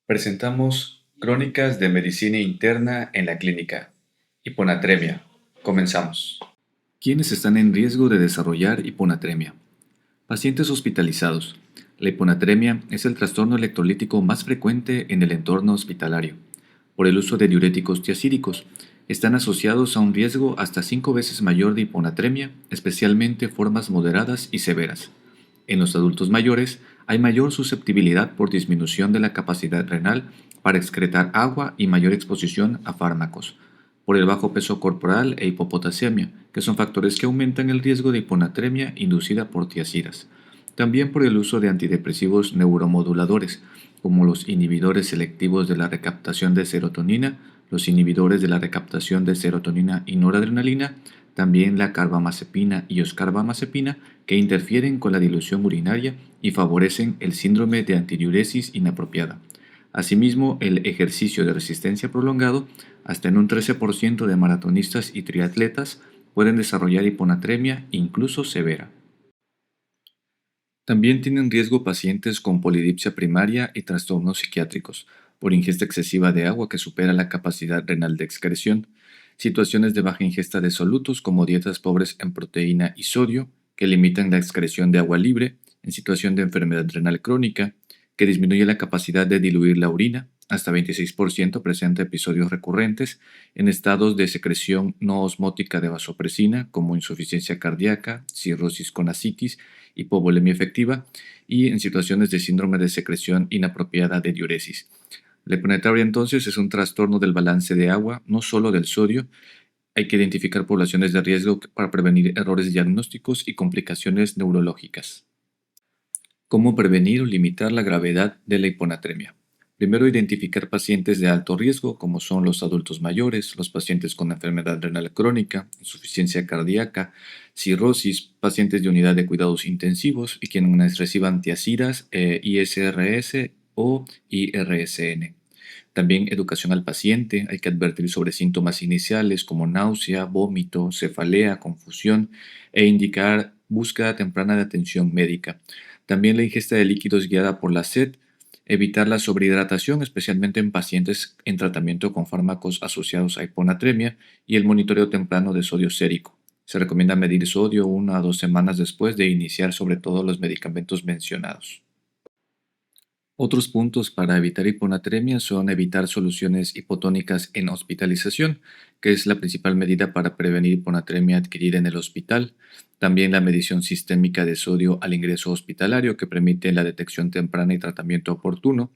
Presentamos Crónicas de Medicina Interna en la Clínica. Hiponatremia. Comenzamos. ¿Quiénes están en riesgo de desarrollar hiponatremia? Pacientes hospitalizados. La hiponatremia es el trastorno electrolítico más frecuente en el entorno hospitalario. Por el uso de diuréticos tiazídicos, están asociados a un riesgo hasta 5 veces mayor de hiponatremia, especialmente formas moderadas y severas. En los adultos mayores hay mayor susceptibilidad por disminución de la capacidad renal para excretar agua y mayor exposición a fármacos, por el bajo peso corporal e hipopotasemia, que son factores que aumentan el riesgo de hiponatremia inducida por tiazidas. También por el uso de antidepresivos neuromoduladores, como los inhibidores selectivos de la recaptación de serotonina, los inhibidores de la recaptación de serotonina y noradrenalina, también la carbamazepina y oscarbamazepina, que interfieren con la dilución urinaria y favorecen el síndrome de antidiuresis inapropiada. Asimismo, el ejercicio de resistencia prolongado, hasta en un 13% de maratonistas y triatletas pueden desarrollar hiponatremia, incluso severa. También tienen riesgo pacientes con polidipsia primaria y trastornos psiquiátricos, por ingesta excesiva de agua que supera la capacidad renal de excreción, situaciones de baja ingesta de solutos como dietas pobres en proteína y sodio, que limitan la excreción de agua libre, en situación de enfermedad renal crónica, que disminuye la capacidad de diluir la orina, hasta 26% presenta episodios recurrentes, en estados de secreción no osmótica de vasopresina, como insuficiencia cardíaca, cirrosis con ascitis, hipovolemia efectiva, y en situaciones de síndrome de secreción inapropiada de diuresis. La hiponatremia entonces es un trastorno del balance de agua, no solo del sodio. Hay que identificar poblaciones de riesgo para prevenir errores diagnósticos y complicaciones neurológicas. ¿Cómo prevenir o limitar la gravedad de la hiponatremia? Primero, identificar pacientes de alto riesgo, como son los adultos mayores, los pacientes con enfermedad renal crónica, insuficiencia cardíaca, cirrosis, pacientes de unidad de cuidados intensivos y quienes reciban tiazidas, ISRS o IRSN. También educación al paciente, hay que advertir sobre síntomas iniciales como náusea, vómito, cefalea, confusión e indicar búsqueda temprana de atención médica. También la ingesta de líquidos guiada por la sed, evitar la sobrehidratación, especialmente en pacientes en tratamiento con fármacos asociados a hiponatremia, y el monitoreo temprano de sodio sérico. Se recomienda medir sodio 1 a 2 semanas después de iniciar sobre todo los medicamentos mencionados. Otros puntos para evitar hiponatremia son evitar soluciones hipotónicas en hospitalización, que es la principal medida para prevenir hiponatremia adquirida en el hospital. También la medición sistémica de sodio al ingreso hospitalario, que permite la detección temprana y tratamiento oportuno.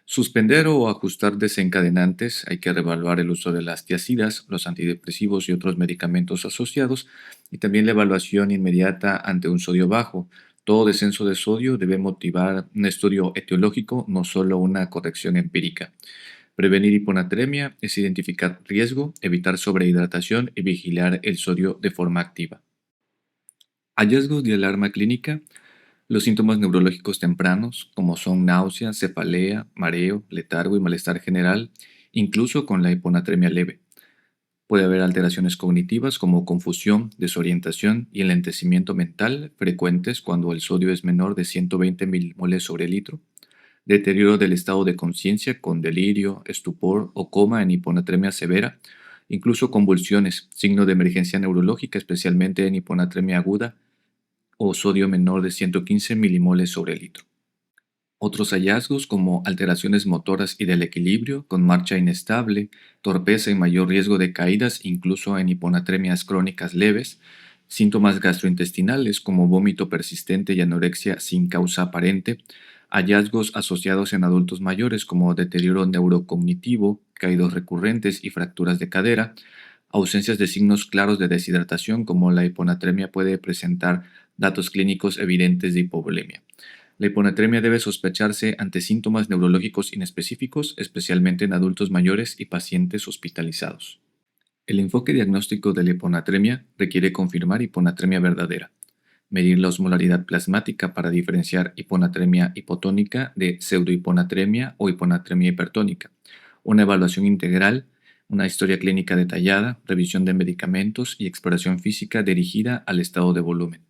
Suspender o ajustar desencadenantes, hay que reevaluar el uso de las tiazidas, los antidepresivos y otros medicamentos asociados, y también la evaluación inmediata ante un sodio bajo. Todo descenso de sodio debe motivar un estudio etiológico, no solo una corrección empírica. Prevenir hiponatremia es identificar riesgo, evitar sobrehidratación y vigilar el sodio de forma activa. Hallazgos de alarma clínica. Los síntomas neurológicos tempranos, como son náusea, cefalea, mareo, letargo y malestar general, incluso con la hiponatremia leve. Puede haber alteraciones cognitivas como confusión, desorientación y enlentecimiento mental frecuentes cuando el sodio es menor de 120 milimoles sobre litro. Deterioro del estado de conciencia con delirio, estupor o coma en hiponatremia severa. Incluso convulsiones, signo de emergencia neurológica, especialmente en hiponatremia aguda o sodio menor de 115 milimoles sobre litro. Otros hallazgos como alteraciones motoras y del equilibrio, con marcha inestable, torpeza y mayor riesgo de caídas incluso en hiponatremias crónicas leves, síntomas gastrointestinales como vómito persistente y anorexia sin causa aparente, hallazgos asociados en adultos mayores como deterioro neurocognitivo, caídos recurrentes y fracturas de cadera, ausencias de signos claros de deshidratación como la hiponatremia puede presentar datos clínicos evidentes de hipovolemia. La hiponatremia debe sospecharse ante síntomas neurológicos inespecíficos, especialmente en adultos mayores y pacientes hospitalizados. El enfoque diagnóstico de la hiponatremia requiere confirmar hiponatremia verdadera, medir la osmolaridad plasmática para diferenciar hiponatremia hipotónica de pseudohiponatremia o hiponatremia hipertónica, una evaluación integral, una historia clínica detallada, revisión de medicamentos y exploración física dirigida al estado de volumen,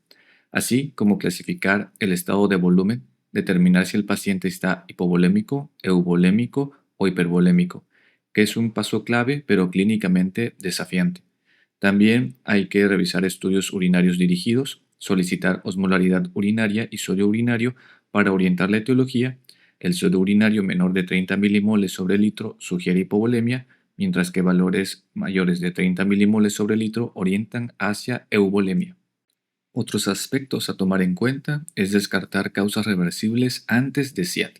así como clasificar el estado de volumen determinar si el paciente está hipovolémico, euvolémico o hipervolémico, que es un paso clave pero clínicamente desafiante. También hay que revisar estudios urinarios dirigidos, solicitar osmolaridad urinaria y sodio urinario para orientar la etiología. El sodio urinario menor de 30 milimoles sobre litro sugiere hipovolemia, mientras que valores mayores de 30 milimoles sobre litro orientan hacia euvolemia. Otros aspectos a tomar en cuenta es descartar causas reversibles antes de SIAD,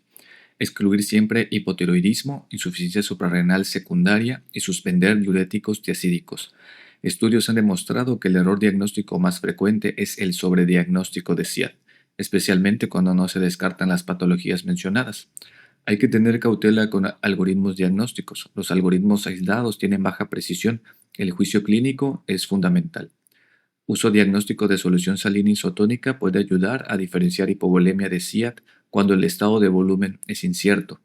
excluir siempre hipotiroidismo, insuficiencia suprarrenal secundaria y suspender diuréticos tiacídicos. Estudios han demostrado que el error diagnóstico más frecuente es el sobrediagnóstico de SIAD, especialmente cuando no se descartan las patologías mencionadas. Hay que tener cautela con algoritmos diagnósticos. Los algoritmos aislados tienen baja precisión. El juicio clínico es fundamental. Uso diagnóstico de solución salina isotónica puede ayudar a diferenciar hipovolemia de SIAD cuando el estado de volumen es incierto.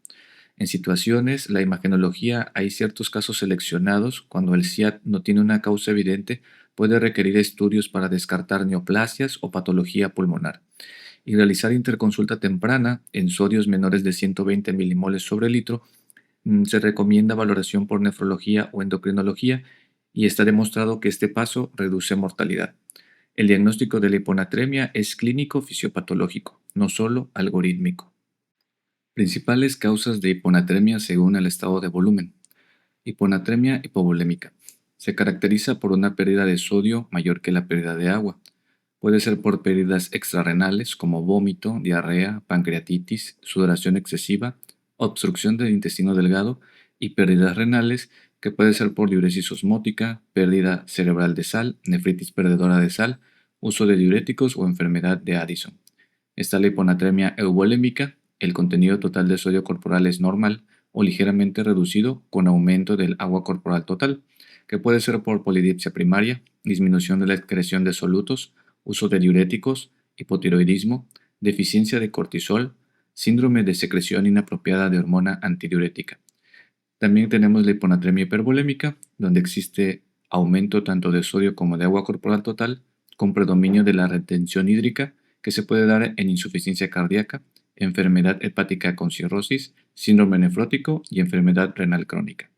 En situaciones, la imagenología, hay ciertos casos seleccionados cuando el SIAD no tiene una causa evidente, puede requerir estudios para descartar neoplasias o patología pulmonar. Y realizar interconsulta temprana en sodios menores de 120 milimoles sobre litro. Se recomienda valoración por nefrología o endocrinología y está demostrado que este paso reduce mortalidad. El diagnóstico de la hiponatremia es clínico fisiopatológico, no solo algorítmico. Principales causas de hiponatremia según el estado de volumen. Hiponatremia hipovolémica. Se caracteriza por una pérdida de sodio mayor que la pérdida de agua. Puede ser por pérdidas extrarrenales como vómito, diarrea, pancreatitis, sudoración excesiva, obstrucción del intestino delgado y pérdidas renales que puede ser por diuresis osmótica, pérdida cerebral de sal, nefritis perdedora de sal, uso de diuréticos o enfermedad de Addison. Está la hiponatremia euvolémica. El contenido total de sodio corporal es normal o ligeramente reducido con aumento del agua corporal total, que puede ser por polidipsia primaria, disminución de la excreción de solutos, uso de diuréticos, hipotiroidismo, deficiencia de cortisol, síndrome de secreción inapropiada de hormona antidiurética. También tenemos la hiponatremia hipervolémica, donde existe aumento tanto de sodio como de agua corporal total, con predominio de la retención hídrica, que se puede dar en insuficiencia cardíaca, enfermedad hepática con cirrosis, síndrome nefrótico y enfermedad renal crónica.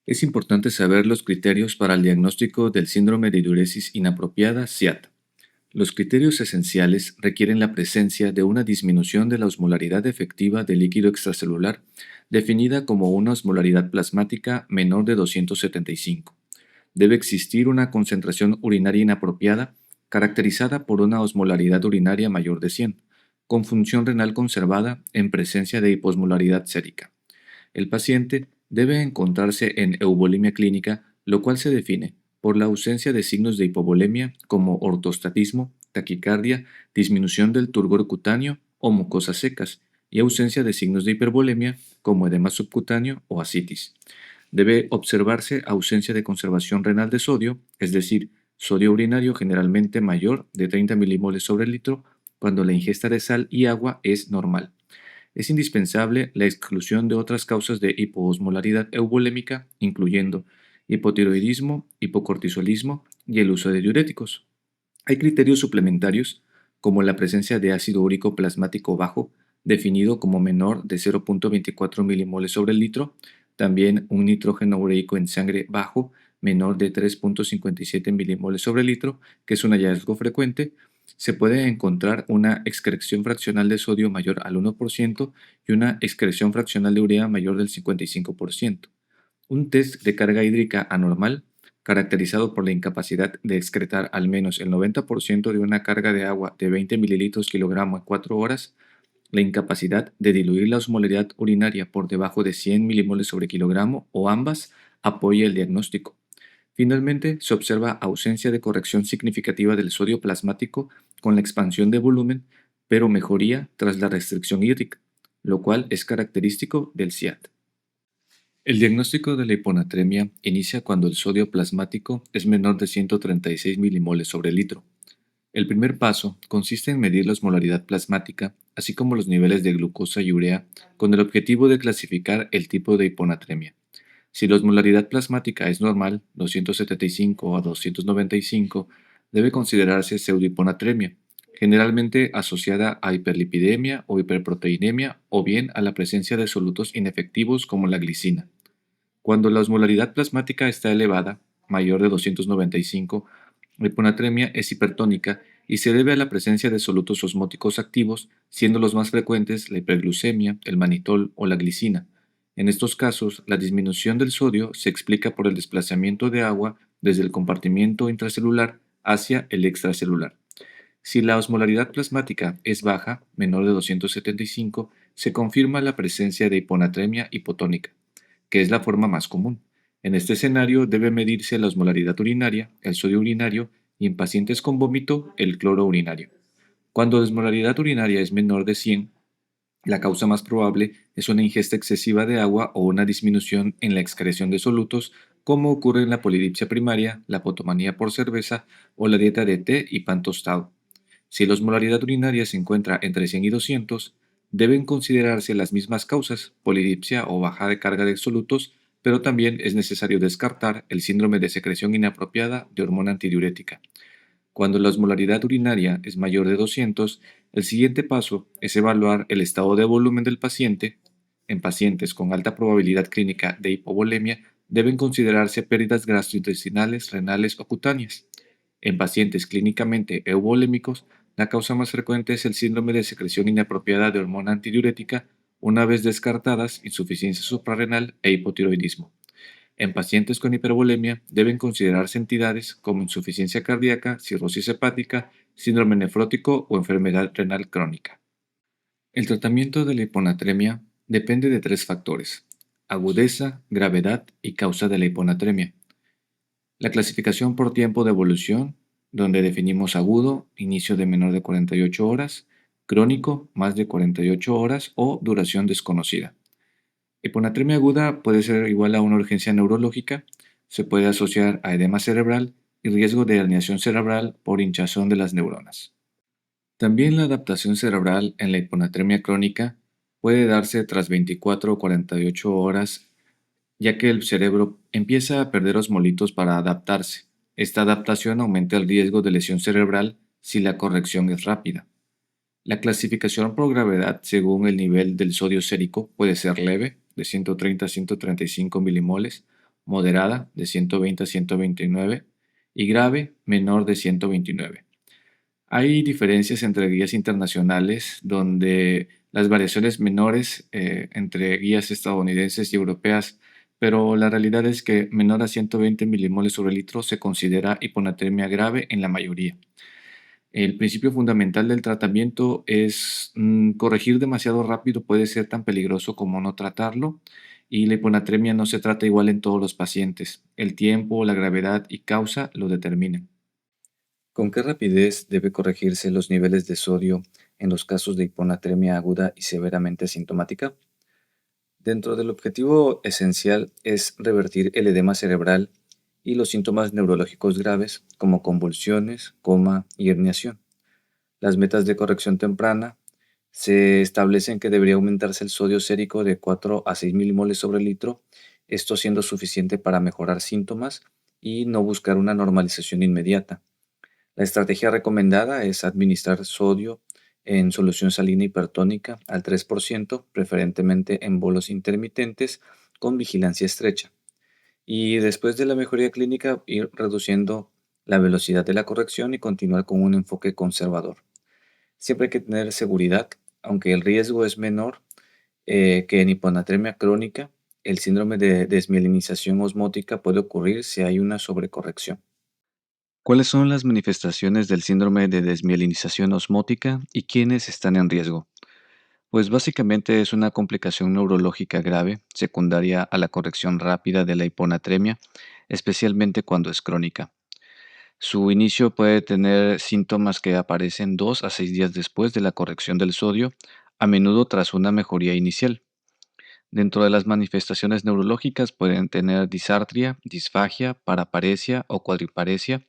Es importante saber los criterios para el diagnóstico del síndrome de diuresis inapropiada SIAD. Los criterios esenciales requieren la presencia de una disminución de la osmolaridad efectiva del líquido extracelular, definida como una osmolaridad plasmática menor de 275. Debe existir una concentración urinaria inapropiada, caracterizada por una osmolaridad urinaria mayor de 100, con función renal conservada en presencia de hiposmolaridad sérica. El paciente debe encontrarse en euvolemia clínica, lo cual se define por la ausencia de signos de hipovolemia como ortostatismo, taquicardia, disminución del turgor cutáneo o mucosas secas, y ausencia de signos de hipervolemia como edema subcutáneo o ascitis. Debe observarse ausencia de conservación renal de sodio, es decir, sodio urinario generalmente mayor de 30 milimoles sobre litro cuando la ingesta de sal y agua es normal. Es indispensable la exclusión de otras causas de hipoosmolaridad euvolémica, incluyendo hipotiroidismo, hipocortisolismo y el uso de diuréticos. Hay criterios suplementarios, como la presencia de ácido úrico plasmático bajo, definido como menor de 0.24 milimoles sobre el litro, también un nitrógeno ureico en sangre bajo, menor de 3.57 milimoles sobre el litro, que es un hallazgo frecuente. Se puede encontrar una excreción fraccional de sodio mayor al 1% y una excreción fraccional de urea mayor del 55%. Un test de carga hídrica anormal, caracterizado por la incapacidad de excretar al menos el 90% de una carga de agua de 20 mililitros kilogramo en 4 horas, la incapacidad de diluir la osmolaridad urinaria por debajo de 100 milimoles sobre kilogramo o ambas, apoya el diagnóstico. Finalmente, se observa ausencia de corrección significativa del sodio plasmático con la expansión de volumen, pero mejoría tras la restricción hídrica, lo cual es característico del SIAD. El diagnóstico de la hiponatremia inicia cuando el sodio plasmático es menor de 136 milimoles sobre litro. El primer paso consiste en medir la osmolaridad plasmática, así como los niveles de glucosa y urea, con el objetivo de clasificar el tipo de hiponatremia. Si la osmolaridad plasmática es normal, 275 a 295, debe considerarse pseudohiponatremia. generalmente asociada a hiperlipidemia o hiperproteinemia o bien a la presencia de solutos inefectivos como la glicina. Cuando la osmolaridad plasmática está elevada, mayor de 295, la hiponatremia es hipertónica y se debe a la presencia de solutos osmóticos activos, siendo los más frecuentes la hiperglucemia, el manitol o la glicina. En estos casos, la disminución del sodio se explica por el desplazamiento de agua desde el compartimiento intracelular hacia el extracelular. Si la osmolaridad plasmática es baja, menor de 275, se confirma la presencia de hiponatremia hipotónica, que es la forma más común. En este escenario debe medirse la osmolaridad urinaria, el sodio urinario y en pacientes con vómito el cloro urinario. Cuando la osmolaridad urinaria es menor de 100, la causa más probable es una ingesta excesiva de agua o una disminución en la excreción de solutos, como ocurre en la polidipsia primaria, la potomanía por cerveza o la dieta de té y pan tostado. Si la osmolaridad urinaria se encuentra entre 100 y 200, deben considerarse las mismas causas, polidipsia o baja de carga de solutos, pero también es necesario descartar el síndrome de secreción inapropiada de hormona antidiurética. Cuando la osmolaridad urinaria es mayor de 200, el siguiente paso es evaluar el estado de volumen del paciente. En pacientes con alta probabilidad clínica de hipovolemia, deben considerarse pérdidas gastrointestinales, renales o cutáneas. En pacientes clínicamente euvolémicos, la causa más frecuente es el síndrome de secreción inapropiada de hormona antidiurética, una vez descartadas insuficiencia suprarrenal e hipotiroidismo. En pacientes con hipervolemia deben considerarse entidades como insuficiencia cardíaca, cirrosis hepática, síndrome nefrótico o enfermedad renal crónica. El tratamiento de la hiponatremia depende de tres factores: agudeza, gravedad y causa de la hiponatremia. La clasificación por tiempo de evolución, donde definimos agudo, inicio de menor de 48 horas, crónico, más de 48 horas o duración desconocida. Hiponatremia aguda puede ser igual a una urgencia neurológica, se puede asociar a edema cerebral y riesgo de herniación cerebral por hinchazón de las neuronas. También la adaptación cerebral en la hiponatremia crónica puede darse tras 24 o 48 horas, ya que el cerebro empieza a perder osmolitos para adaptarse. Esta adaptación aumenta el riesgo de lesión cerebral si la corrección es rápida. La clasificación por gravedad según el nivel del sodio sérico puede ser leve, de 130 a 135 milimoles, moderada, de 120 a 129, y grave, menor de 129. Hay diferencias entre guías internacionales donde las variaciones menores entre guías estadounidenses y europeas, pero la realidad es que menor a 120 milimoles sobre litro se considera hiponatremia grave en la mayoría. El principio fundamental del tratamiento es corregir demasiado rápido puede ser tan peligroso como no tratarlo, y la hiponatremia no se trata igual en todos los pacientes. El tiempo, la gravedad y causa lo determinan. ¿Con qué rapidez debe corregirse los niveles de sodio en los casos de hiponatremia aguda y severamente asintomática? Dentro del objetivo esencial es revertir el edema cerebral y los síntomas neurológicos graves como convulsiones, coma y herniación. Las metas de corrección temprana se establecen que debería aumentarse el sodio sérico de 4 a 6 milimoles sobre litro, esto siendo suficiente para mejorar síntomas y no buscar una normalización inmediata. La estrategia recomendada es administrar sodio en solución salina hipertónica al 3%, preferentemente en bolos intermitentes con vigilancia estrecha. Y después de la mejoría clínica, ir reduciendo la velocidad de la corrección y continuar con un enfoque conservador. Siempre hay que tener seguridad, aunque el riesgo es menor que en hiponatremia crónica, el síndrome de desmielinización osmótica puede ocurrir si hay una sobrecorrección. ¿Cuáles son las manifestaciones del síndrome de desmielinización osmótica y quiénes están en riesgo? Pues básicamente es una complicación neurológica grave, secundaria a la corrección rápida de la hiponatremia, especialmente cuando es crónica. Su inicio puede tener síntomas que aparecen 2 a 6 días después de la corrección del sodio, a menudo tras una mejoría inicial. Dentro de las manifestaciones neurológicas pueden tener disartria, disfagia, paraparesia o cuadriparesia,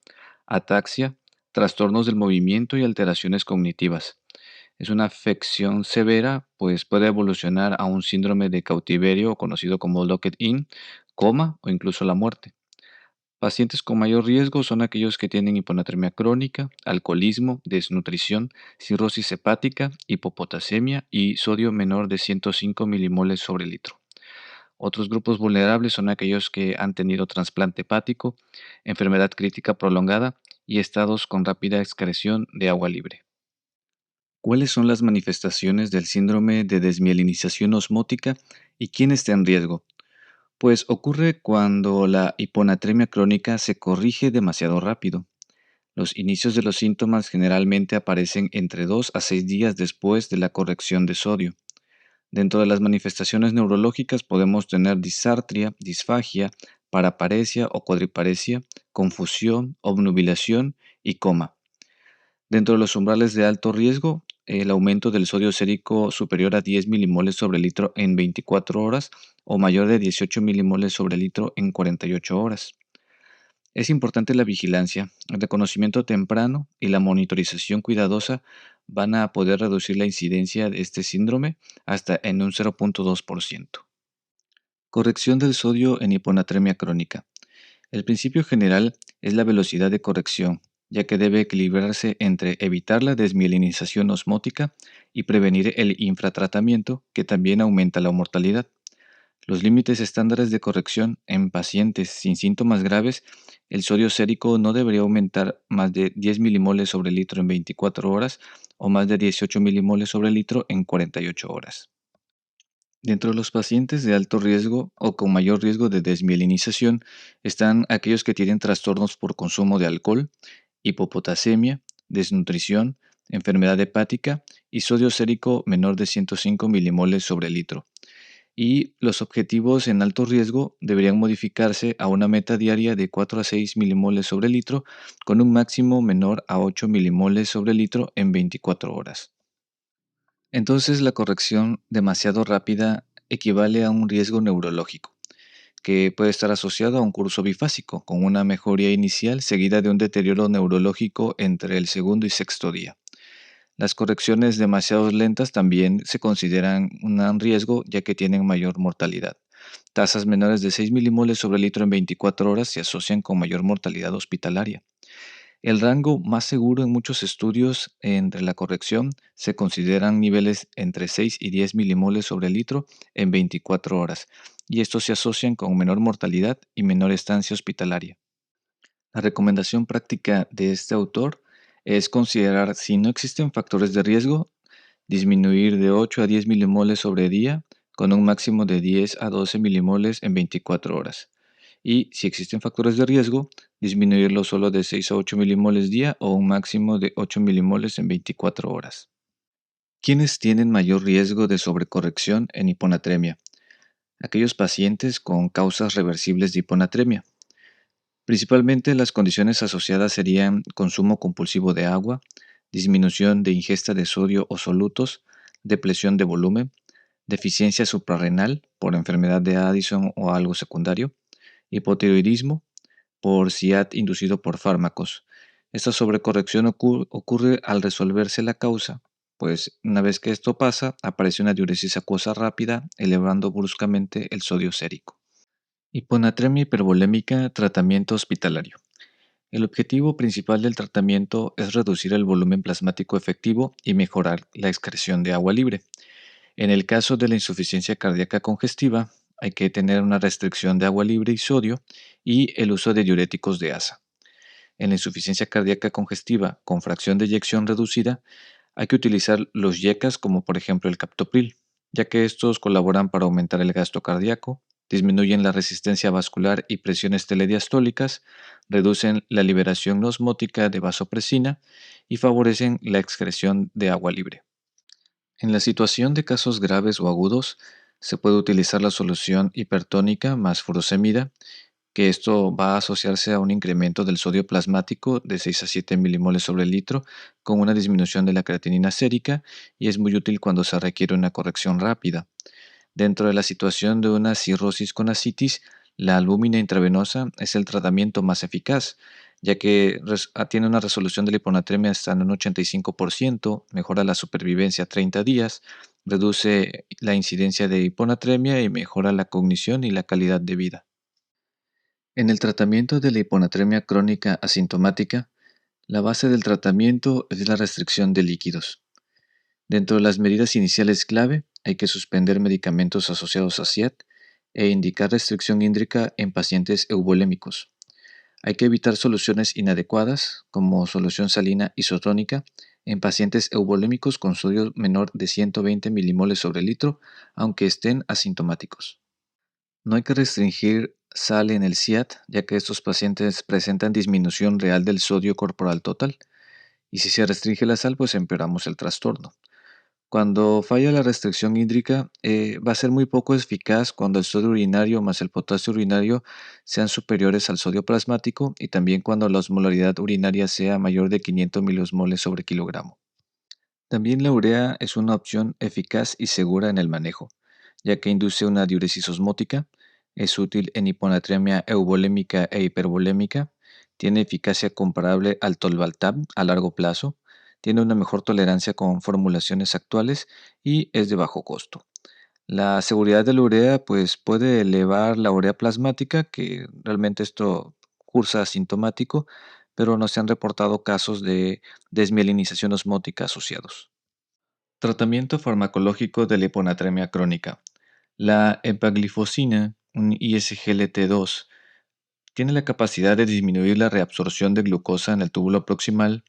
ataxia, trastornos del movimiento y alteraciones cognitivas. Es una afección severa, pues puede evolucionar a un síndrome de cautiverio conocido como locked-in, coma o incluso la muerte. Pacientes con mayor riesgo son aquellos que tienen hiponatremia crónica, alcoholismo, desnutrición, cirrosis hepática, hipopotasemia y sodio menor de 105 milimoles sobre litro. Otros grupos vulnerables son aquellos que han tenido trasplante hepático, enfermedad crítica prolongada y estados con rápida excreción de agua libre. ¿Cuáles son las manifestaciones del síndrome de desmielinización osmótica y quién está en riesgo? Pues ocurre cuando la hiponatremia crónica se corrige demasiado rápido. Los inicios de los síntomas generalmente aparecen entre 2 a 6 días después de la corrección de sodio. Dentro de las manifestaciones neurológicas podemos tener disartria, disfagia, paraparesia o cuadriparesia, confusión, obnubilación y coma. Dentro de los umbrales de alto riesgo, el aumento del sodio sérico superior a 10 milimoles sobre litro en 24 horas o mayor de 18 milimoles sobre litro en 48 horas. Es importante la vigilancia, el reconocimiento temprano y la monitorización cuidadosa van a poder reducir la incidencia de este síndrome hasta en un 0.2%. Corrección del sodio en hiponatremia crónica. El principio general es la velocidad de corrección, ya que debe equilibrarse entre evitar la desmielinización osmótica y prevenir el infratratamiento, que también aumenta la mortalidad. Los límites estándares de corrección en pacientes sin síntomas graves, el sodio sérico no debería aumentar más de 10 milimoles sobre litro en 24 horas o más de 18 milimoles sobre litro en 48 horas. Dentro de los pacientes de alto riesgo o con mayor riesgo de desmielinización están aquellos que tienen trastornos por consumo de alcohol, hipopotasemia, desnutrición, enfermedad hepática y sodio sérico menor de 105 milimoles sobre litro. Y los objetivos en alto riesgo deberían modificarse a una meta diaria de 4 a 6 milimoles sobre litro con un máximo menor a 8 milimoles sobre litro en 24 horas. Entonces, la corrección demasiado rápida equivale a un riesgo neurológico, que puede estar asociado a un curso bifásico, con una mejoría inicial seguida de un deterioro neurológico entre el segundo y sexto día. Las correcciones demasiado lentas también se consideran un riesgo ya que tienen mayor mortalidad. Tasas menores de 6 milimoles sobre litro en 24 horas se asocian con mayor mortalidad hospitalaria. El rango más seguro en muchos estudios entre la corrección se consideran niveles entre 6 y 10 milimoles sobre litro en 24 horas, y estos se asocian con menor mortalidad y menor estancia hospitalaria. La recomendación práctica de este autor es considerar si no existen factores de riesgo, disminuir de 8 a 10 milimoles sobre día con un máximo de 10 a 12 milimoles en 24 horas. Y si existen factores de riesgo, disminuirlo solo de 6 a 8 milimoles día o un máximo de 8 milimoles en 24 horas. ¿Quiénes tienen mayor riesgo de sobrecorrección en hiponatremia? Aquellos pacientes con causas reversibles de hiponatremia. Principalmente las condiciones asociadas serían consumo compulsivo de agua, disminución de ingesta de sodio o solutos, depresión de volumen, deficiencia suprarrenal por enfermedad de Addison o algo secundario, hipotiroidismo por SIAD inducido por fármacos. Esta sobrecorrección ocurre al resolverse la causa, pues una vez que esto pasa, aparece una diuresis acuosa rápida, elevando bruscamente el sodio sérico. Hiponatremia hipervolémica, tratamiento hospitalario. El objetivo principal del tratamiento es reducir el volumen plasmático efectivo y mejorar la excreción de agua libre. En el caso de la insuficiencia cardíaca congestiva, hay que tener una restricción de agua libre y sodio y el uso de diuréticos de asa. En la insuficiencia cardíaca congestiva con fracción de eyección reducida, hay que utilizar los YECAS como por ejemplo el captopril, ya que estos colaboran para aumentar el gasto cardíaco, disminuyen la resistencia vascular y presiones telediastólicas, reducen la liberación osmótica de vasopresina y favorecen la excreción de agua libre. En la situación de casos graves o agudos, se puede utilizar la solución hipertónica más furosemida, que esto va a asociarse a un incremento del sodio plasmático de 6 a 7 milimoles sobre litro con una disminución de la creatinina sérica y es muy útil cuando se requiere una corrección rápida. Dentro de la situación de una cirrosis con ascitis, la albúmina intravenosa es el tratamiento más eficaz, ya que tiene una resolución de la hiponatremia hasta en un 85%, mejora la supervivencia a 30 días, reduce la incidencia de hiponatremia y mejora la cognición y la calidad de vida. En el tratamiento de la hiponatremia crónica asintomática, la base del tratamiento es la restricción de líquidos. Dentro de las medidas iniciales clave, hay que suspender medicamentos asociados a SIAD e indicar restricción hídrica en pacientes eubolémicos. Hay que evitar soluciones inadecuadas, como solución salina isotónica, en pacientes eubolémicos con sodio menor de 120 milimoles sobre litro, aunque estén asintomáticos. No hay que restringir sal en el SIAD, ya que estos pacientes presentan disminución real del sodio corporal total, y si se restringe la sal, pues empeoramos el trastorno. Cuando falla la restricción hídrica, va a ser muy poco eficaz cuando el sodio urinario más el potasio urinario sean superiores al sodio plasmático y también cuando la osmolaridad urinaria sea mayor de 500 miliosmoles sobre kilogramo. También la urea es una opción eficaz y segura en el manejo, ya que induce una diuresis osmótica, es útil en hiponatremia eubolémica e hipervolémica, tiene eficacia comparable al tolvaltab a largo plazo, tiene una mejor tolerancia con formulaciones actuales y es de bajo costo. La seguridad de la urea pues puede elevar la urea plasmática, que realmente esto cursa asintomático, pero no se han reportado casos de desmielinización osmótica asociados. Tratamiento farmacológico de la hiponatremia crónica. La empaglifosina, un ISGLT2, tiene la capacidad de disminuir la reabsorción de glucosa en el túbulo proximal,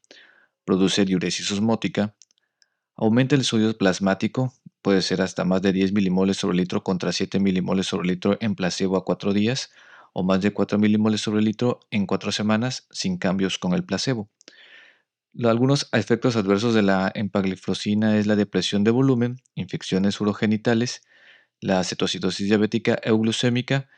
produce diuresis osmótica, aumenta el sodio plasmático, puede ser hasta más de 10 milimoles sobre litro contra 7 milimoles sobre litro en placebo a 4 días, o más de 4 milimoles sobre litro en 4 semanas sin cambios con el placebo. Algunos efectos adversos de la empagliflozina es la depresión de volumen, infecciones urogenitales, la cetocitosis diabética euglucémica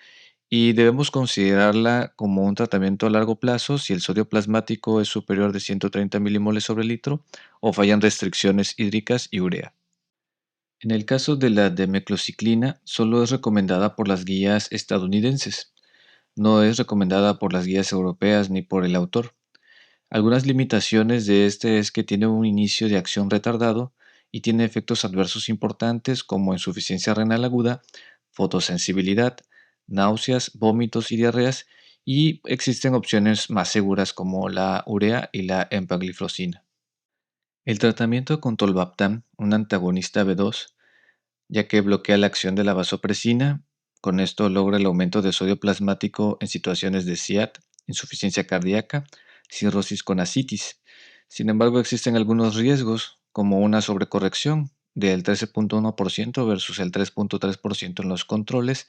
y debemos considerarla como un tratamiento a largo plazo si el sodio plasmático es superior de 130 milimoles sobre litro o fallan restricciones hídricas y urea. En el caso de la demeclociclina, solo es recomendada por las guías estadounidenses, no es recomendada por las guías europeas ni por el autor. Algunas limitaciones de este es que tiene un inicio de acción retardado y tiene efectos adversos importantes como insuficiencia renal aguda, fotosensibilidad, náuseas, vómitos y diarreas, y existen opciones más seguras como la urea y la empagliflozina. El tratamiento con tolvaptan, un antagonista B2, ya que bloquea la acción de la vasopresina, con esto logra el aumento de sodio plasmático en situaciones de SIAD, insuficiencia cardíaca, cirrosis con ascitis. Sin embargo, existen algunos riesgos, como una sobrecorrección del 13.1% versus el 3.3% en los controles,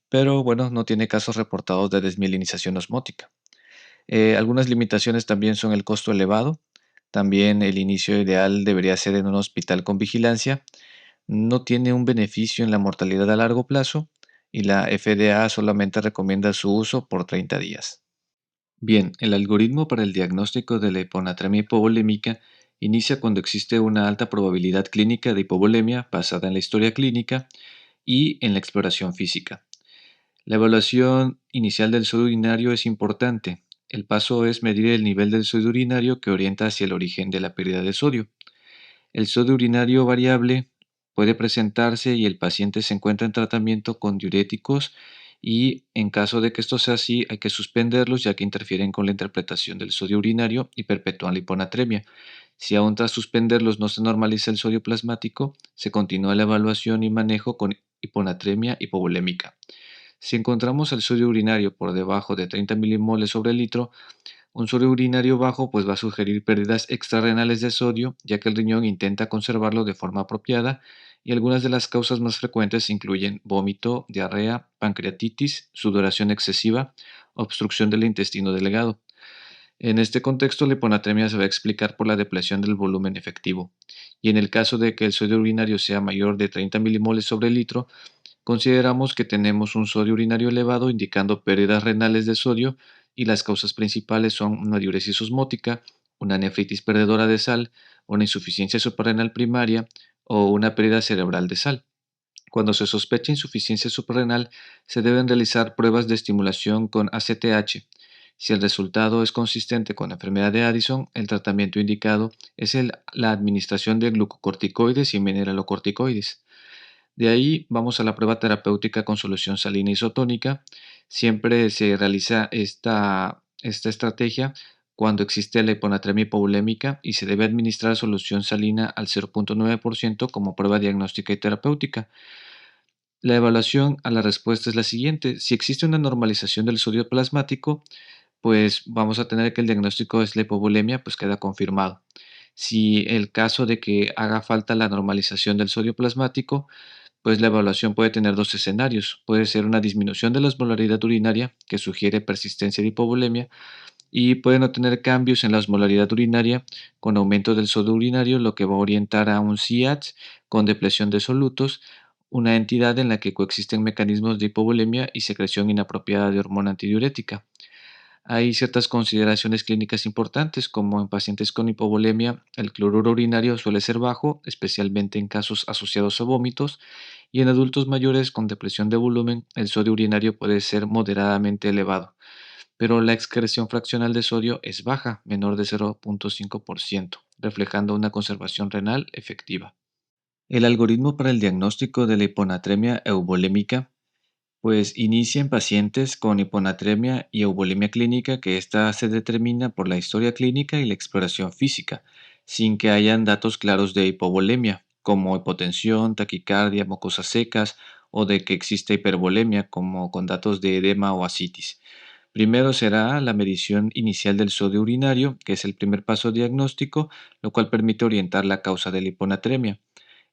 pero bueno, no tiene casos reportados de desmielinización osmótica. Algunas limitaciones también son el costo elevado, también el inicio ideal debería ser en un hospital con vigilancia, no tiene un beneficio en la mortalidad a largo plazo y la FDA solamente recomienda su uso por 30 días. Bien, el algoritmo para el diagnóstico de la hiponatremia hipovolémica inicia cuando existe una alta probabilidad clínica de hipovolemia basada en la historia clínica y en la exploración física. La evaluación inicial del sodio urinario es importante. El paso es medir el nivel del sodio urinario que orienta hacia el origen de la pérdida de sodio. El sodio urinario variable puede presentarse y el paciente se encuentra en tratamiento con diuréticos y en caso de que esto sea así hay que suspenderlos ya que interfieren con la interpretación del sodio urinario y perpetúan la hiponatremia. Si aún tras suspenderlos no se normaliza el sodio plasmático, se continúa la evaluación y manejo con hiponatremia hipovolémica. Si encontramos el sodio urinario por debajo de 30 milimoles sobre litro, un sodio urinario bajo pues va a sugerir pérdidas extrarrenales de sodio, ya que el riñón intenta conservarlo de forma apropiada y algunas de las causas más frecuentes incluyen vómito, diarrea, pancreatitis, sudoración excesiva, obstrucción del intestino delgado. En este contexto, la hiponatremia se va a explicar por la depleción del volumen efectivo. Y en el caso de que el sodio urinario sea mayor de 30 milimoles sobre litro, consideramos que tenemos un sodio urinario elevado indicando pérdidas renales de sodio y las causas principales son una diuresis osmótica, una nefritis perdedora de sal, una insuficiencia suprarrenal primaria o una pérdida cerebral de sal. Cuando se sospecha insuficiencia suprarrenal, se deben realizar pruebas de estimulación con ACTH. Si el resultado es consistente con la enfermedad de Addison, el tratamiento indicado es la administración de glucocorticoides y mineralocorticoides. De ahí vamos a la prueba terapéutica con solución salina isotónica. Siempre se realiza esta estrategia cuando existe la hiponatremia hipovolémica y se debe administrar solución salina al 0,9% como prueba diagnóstica y terapéutica. La evaluación a la respuesta es la siguiente. Si existe una normalización del sodio plasmático, pues vamos a tener que el diagnóstico es la hipovolemia, pues queda confirmado. Si el caso de que haga falta la normalización del sodio plasmático, pues la evaluación puede tener dos escenarios. Puede ser una disminución de la osmolaridad urinaria, que sugiere persistencia de hipovolemia, y puede no tener cambios en la osmolaridad urinaria con aumento del sodio urinario, lo que va a orientar a un SIADS con depresión de solutos, una entidad en la que coexisten mecanismos de hipovolemia y secreción inapropiada de hormona antidiurética. Hay ciertas consideraciones clínicas importantes, como en pacientes con hipovolemia, el cloruro urinario suele ser bajo, especialmente en casos asociados a vómitos, y en adultos mayores con depresión de volumen, el sodio urinario puede ser moderadamente elevado, pero la excreción fraccional de sodio es baja, menor de 0,5%, reflejando una conservación renal efectiva. El algoritmo para el diagnóstico de la hiponatremia euvolémica pues inicia en pacientes con hiponatremia y euvolemia clínica, que ésta se determina por la historia clínica y la exploración física, sin que hayan datos claros de hipovolemia, como hipotensión, taquicardia, mucosas secas, o de que existe hipervolemia, como con datos de edema o ascitis. Primero será la medición inicial del sodio urinario, que es el primer paso diagnóstico, lo cual permite orientar la causa de la hiponatremia.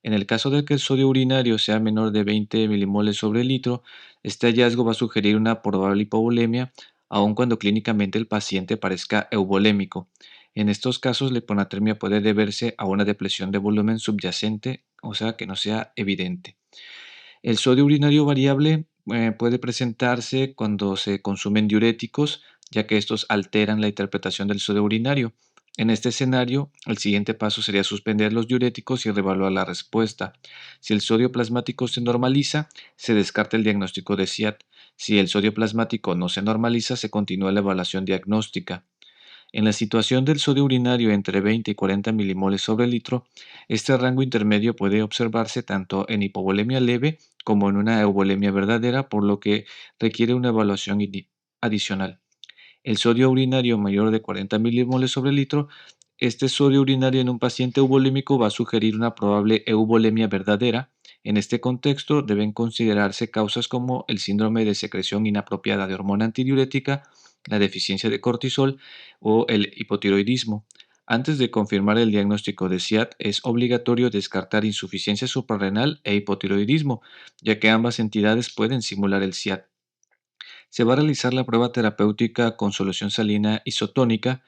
En el caso de que el sodio urinario sea menor de 20 milimoles sobre litro, este hallazgo va a sugerir una probable hipovolemia, aun cuando clínicamente el paciente parezca euvolémico. En estos casos, la hiponatremia puede deberse a una depresión de volumen subyacente, o sea, que no sea evidente. El sodio urinario variable puede presentarse cuando se consumen diuréticos, ya que estos alteran la interpretación del sodio urinario. En este escenario, el siguiente paso sería suspender los diuréticos y reevaluar la respuesta. Si el sodio plasmático se normaliza, se descarta el diagnóstico de SIAD. Si el sodio plasmático no se normaliza, se continúa la evaluación diagnóstica. En la situación del sodio urinario entre 20 y 40 milimoles sobre litro, este rango intermedio puede observarse tanto en hipovolemia leve como en una euvolemia verdadera, por lo que requiere una evaluación adicional. El sodio urinario mayor de 40 milimoles sobre litro, este sodio urinario en un paciente euvolémico va a sugerir una probable euvolemia verdadera. En este contexto deben considerarse causas como el síndrome de secreción inapropiada de hormona antidiurética, la deficiencia de cortisol o el hipotiroidismo. Antes de confirmar el diagnóstico de SIAD, es obligatorio descartar insuficiencia suprarrenal e hipotiroidismo, ya que ambas entidades pueden simular el SIAD. Se va a realizar la prueba terapéutica con solución salina isotónica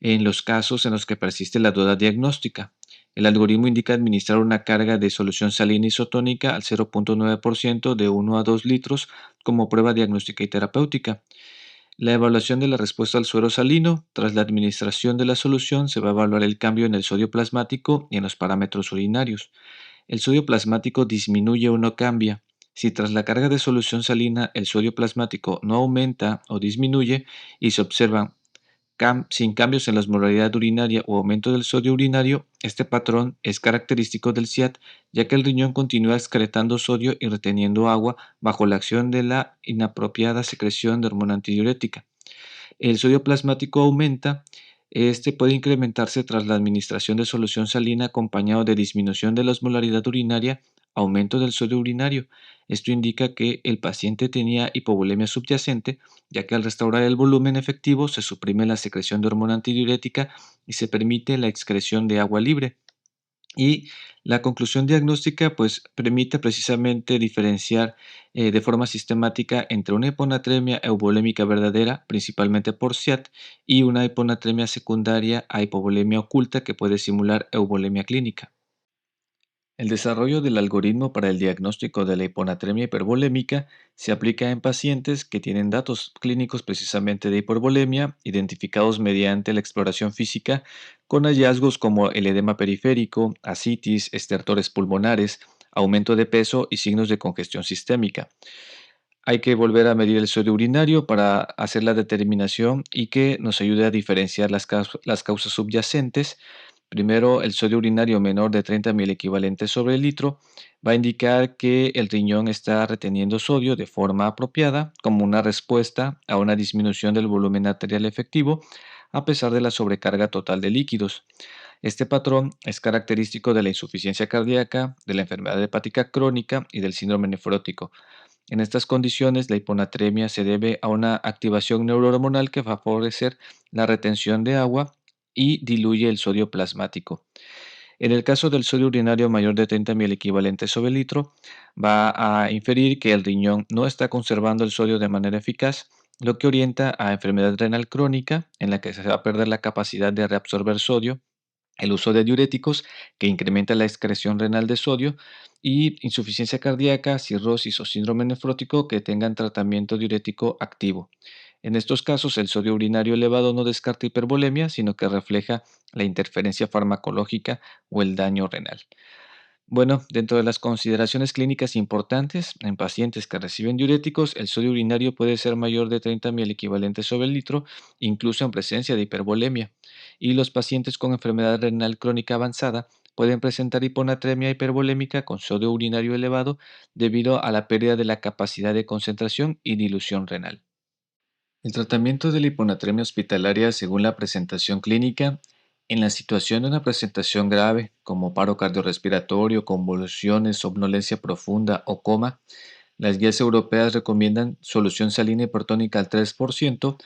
en los casos en los que persiste la duda diagnóstica. El algoritmo indica administrar una carga de solución salina isotónica al 0,9% de 1 a 2 litros como prueba diagnóstica y terapéutica. La evaluación de la respuesta al suero salino. Tras la administración de la solución se va a evaluar el cambio en el sodio plasmático y en los parámetros urinarios. El sodio plasmático disminuye o no cambia. Si tras la carga de solución salina el sodio plasmático no aumenta o disminuye y se observan sin cambios en la osmolaridad urinaria o aumento del sodio urinario, este patrón es característico del SIAD, ya que el riñón continúa excretando sodio y reteniendo agua bajo la acción de la inapropiada secreción de hormona antidiurética. El sodio plasmático aumenta, este puede incrementarse tras la administración de solución salina acompañado de disminución de la osmolaridad urinaria, aumento del sodio urinario. Esto indica que el paciente tenía hipovolemia subyacente, ya que al restaurar el volumen efectivo se suprime la secreción de hormona antidiurética y se permite la excreción de agua libre. Y la conclusión diagnóstica pues permite precisamente diferenciar de forma sistemática entre una hiponatremia euvolémica verdadera, principalmente por SIAD, y una hiponatremia secundaria a hipovolemia oculta que puede simular euvolemia clínica. El desarrollo del algoritmo para el diagnóstico de la hiponatremia hipervolémica se aplica en pacientes que tienen datos clínicos precisamente de hipervolemia, identificados mediante la exploración física, con hallazgos como el edema periférico, ascitis, estertores pulmonares, aumento de peso y signos de congestión sistémica. Hay que volver a medir el sodio urinario para hacer la determinación y que nos ayude a diferenciar las causas subyacentes Primero, el sodio urinario menor de 30.000 equivalentes sobre el litro va a indicar que el riñón está reteniendo sodio de forma apropiada como una respuesta a una disminución del volumen arterial efectivo a pesar de la sobrecarga total de líquidos. Este patrón es característico de la insuficiencia cardíaca, de la enfermedad hepática crónica y del síndrome nefrótico. En estas condiciones, la hiponatremia se debe a una activación neurohormonal que va a favorecer la retención de agua y diluye el sodio plasmático. En el caso del sodio urinario mayor de 30.000 equivalentes sobre litro, va a inferir que el riñón no está conservando el sodio de manera eficaz, lo que orienta a enfermedad renal crónica en la que se va a perder la capacidad de reabsorber sodio, el uso de diuréticos que incrementa la excreción renal de sodio y insuficiencia cardíaca, cirrosis o síndrome nefrótico que tengan tratamiento diurético activo. En estos casos, el sodio urinario elevado no descarta hipervolemia, sino que refleja la interferencia farmacológica o el daño renal. Bueno, dentro de las consideraciones clínicas importantes, en pacientes que reciben diuréticos, el sodio urinario puede ser mayor de 30.000 equivalentes sobre el litro, incluso en presencia de hipervolemia. Y los pacientes con enfermedad renal crónica avanzada pueden presentar hiponatremia hipervolémica con sodio urinario elevado debido a la pérdida de la capacidad de concentración y dilución renal. El tratamiento de la hiponatremia hospitalaria según la presentación clínica, en la situación de una presentación grave como paro cardiorrespiratorio, convulsiones, somnolencia profunda o coma, las guías europeas recomiendan solución salina hipertónica al 3%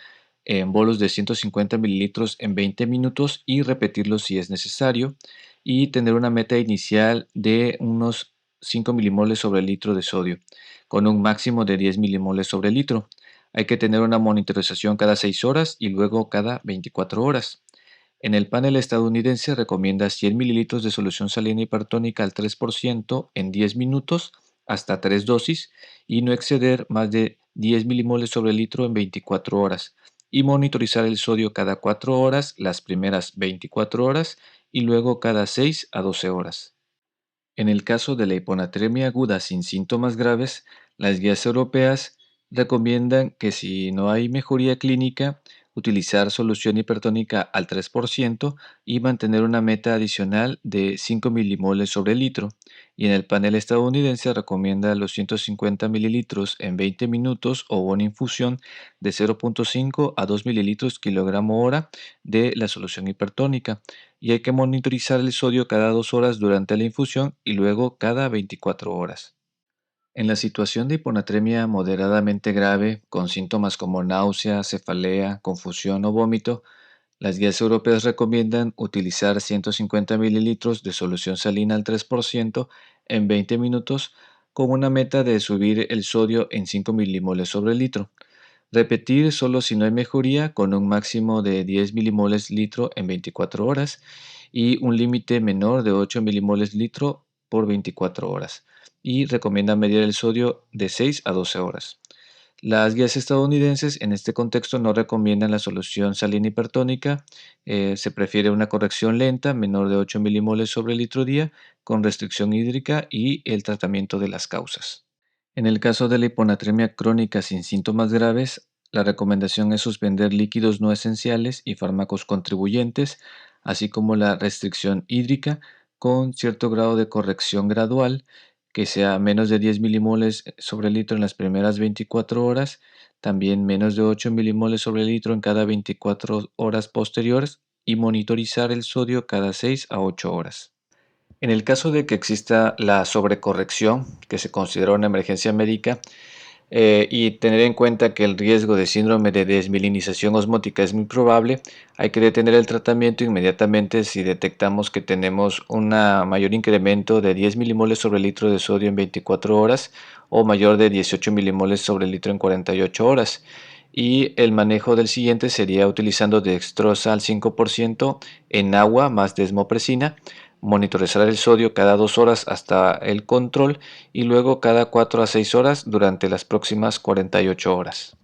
en bolos de 150 mililitros en 20 minutos y repetirlo si es necesario, y tener una meta inicial de unos 5 milimoles sobre el litro de sodio, con un máximo de 10 milimoles sobre el litro. Hay que tener una monitorización cada 6 horas y luego cada 24 horas. En el panel estadounidense recomienda 100 mililitros de solución salina hipertónica al 3% en 10 minutos hasta 3 dosis y no exceder más de 10 milimoles sobre el litro en 24 horas y monitorizar el sodio cada 4 horas las primeras 24 horas y luego cada 6 a 12 horas. En el caso de la hiponatremia aguda sin síntomas graves, las guías europeas recomiendan que si no hay mejoría clínica, utilizar solución hipertónica al 3% y mantener una meta adicional de 5 milimoles sobre litro. Y en el panel estadounidense recomienda los 150 mililitros en 20 minutos o una infusión de 0.5 a 2 mililitros kilogramo hora de la solución hipertónica y hay que monitorizar el sodio cada 2 horas durante la infusión y luego cada 24 horas. En la situación de hiponatremia moderadamente grave, con síntomas como náusea, cefalea, confusión o vómito, las guías europeas recomiendan utilizar 150 mililitros de solución salina al 3% en 20 minutos con una meta de subir el sodio en 5 milimoles sobre litro. Repetir solo si no hay mejoría con un máximo de 10 milimoles litro en 24 horas y un límite menor de 8 milimoles litro por 24 horas. Y recomienda medir el sodio de 6 a 12 horas. Las guías estadounidenses en este contexto no recomiendan la solución salina hipertónica, se prefiere una corrección lenta, menor de 8 milimoles sobre litro día, con restricción hídrica y el tratamiento de las causas. En el caso de la hiponatremia crónica sin síntomas graves, la recomendación es suspender líquidos no esenciales y fármacos contribuyentes, así como la restricción hídrica con cierto grado de corrección gradual, que sea menos de 10 milimoles sobre litro en las primeras 24 horas, también menos de 8 milimoles sobre litro en cada 24 horas posteriores y monitorizar el sodio cada 6 a 8 horas. En el caso de que exista la sobrecorrección, que se considera una emergencia médica, y tener en cuenta que el riesgo de síndrome de desmielinización osmótica es muy probable, hay que detener el tratamiento inmediatamente si detectamos que tenemos un mayor incremento de 10 milimoles sobre litro de sodio en 24 horas o mayor de 18 milimoles sobre litro en 48 horas. Y el manejo del siguiente sería utilizando dextrosa al 5% en agua más desmopresina, monitorizar el sodio cada 2 horas hasta el control y luego cada 4 a 6 horas durante las próximas 48 horas.